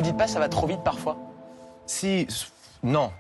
Vous dites pas ça va trop vite parfois? Si, non.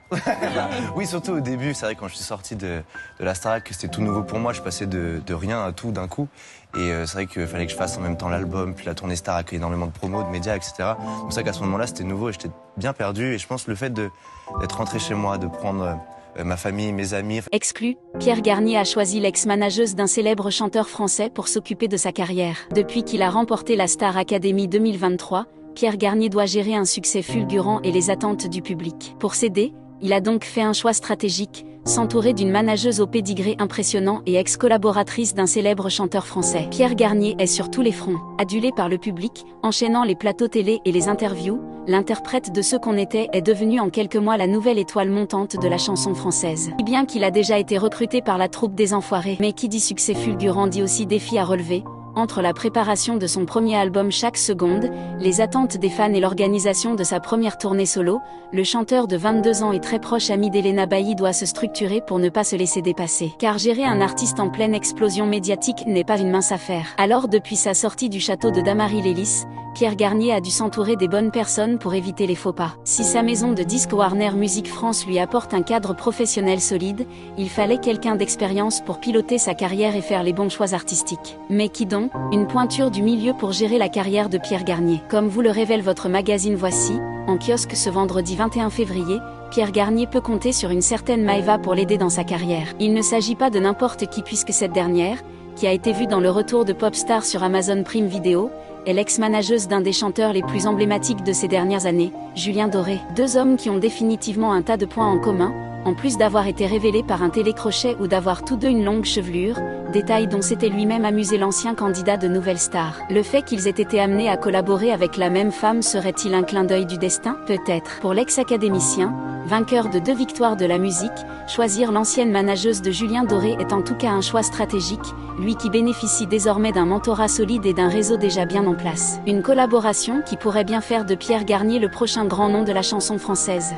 Oui, surtout au début, c'est vrai quand je suis sorti de la Starac, c'était tout nouveau pour moi, je passais de rien à tout d'un coup. Et c'est vrai qu'il fallait que je fasse en même temps l'album, puis la tournée Starac, énormément de promos, de médias, etc. Donc c'est vrai qu'à ce moment-là, c'était nouveau et j'étais bien perdu. Et je pense que le fait d'être rentré chez moi, de prendre ma famille, mes amis... Exclu, Pierre Garnier a choisi l'ex-manageuse d'un célèbre chanteur français pour s'occuper de sa carrière. Depuis qu'il a remporté la Star Academy 2023, Pierre Garnier doit gérer un succès fulgurant et les attentes du public. Pour s'aider, il a donc fait un choix stratégique, s'entourer d'une manageuse au pédigré impressionnant et ex-collaboratrice d'un célèbre chanteur français. Pierre Garnier est sur tous les fronts. Adulé par le public, enchaînant les plateaux télé et les interviews, l'interprète de Ce qu'on était est devenu en quelques mois la nouvelle étoile montante de la chanson française. Si bien qu'il a déjà été recruté par la troupe des Enfoirés. Mais qui dit succès fulgurant dit aussi défi à relever. Entre la préparation de son premier album Chaque Seconde, les attentes des fans et l'organisation de sa première tournée solo, le chanteur de 22 ans et très proche ami d'Elena Bailly doit se structurer pour ne pas se laisser dépasser. Car gérer un artiste en pleine explosion médiatique n'est pas une mince affaire. Alors depuis sa sortie du château de Damary-Lélis, Pierre Garnier a dû s'entourer des bonnes personnes pour éviter les faux pas. Si sa maison de disques Warner Music France lui apporte un cadre professionnel solide, il fallait quelqu'un d'expérience pour piloter sa carrière et faire les bons choix artistiques. Mais qui donc? Une pointure du milieu pour gérer la carrière de Pierre Garnier. Comme vous le révèle votre magazine Voici, en kiosque ce vendredi 21 février, Pierre Garnier peut compter sur une certaine Maëva pour l'aider dans sa carrière. Il ne s'agit pas de n'importe qui puisque cette dernière, qui a été vue dans le retour de Popstar sur Amazon Prime Video, est l'ex-manageuse d'un des chanteurs les plus emblématiques de ces dernières années, Julien Doré. Deux hommes qui ont définitivement un tas de points en commun, en plus d'avoir été révélés par un télécrochet ou d'avoir tous deux une longue chevelure, détail dont s'était lui-même amusé l'ancien candidat de Nouvelle Star. Le fait qu'ils aient été amenés à collaborer avec la même femme serait-il un clin d'œil du destin? Peut-être. Pour l'ex-académicien, vainqueur de 2 victoires de la musique, choisir l'ancienne manageuse de Julien Doré est en tout cas un choix stratégique, lui qui bénéficie désormais d'un mentorat solide et d'un réseau déjà bien en place. Une collaboration qui pourrait bien faire de Pierre Garnier le prochain grand nom de la chanson française.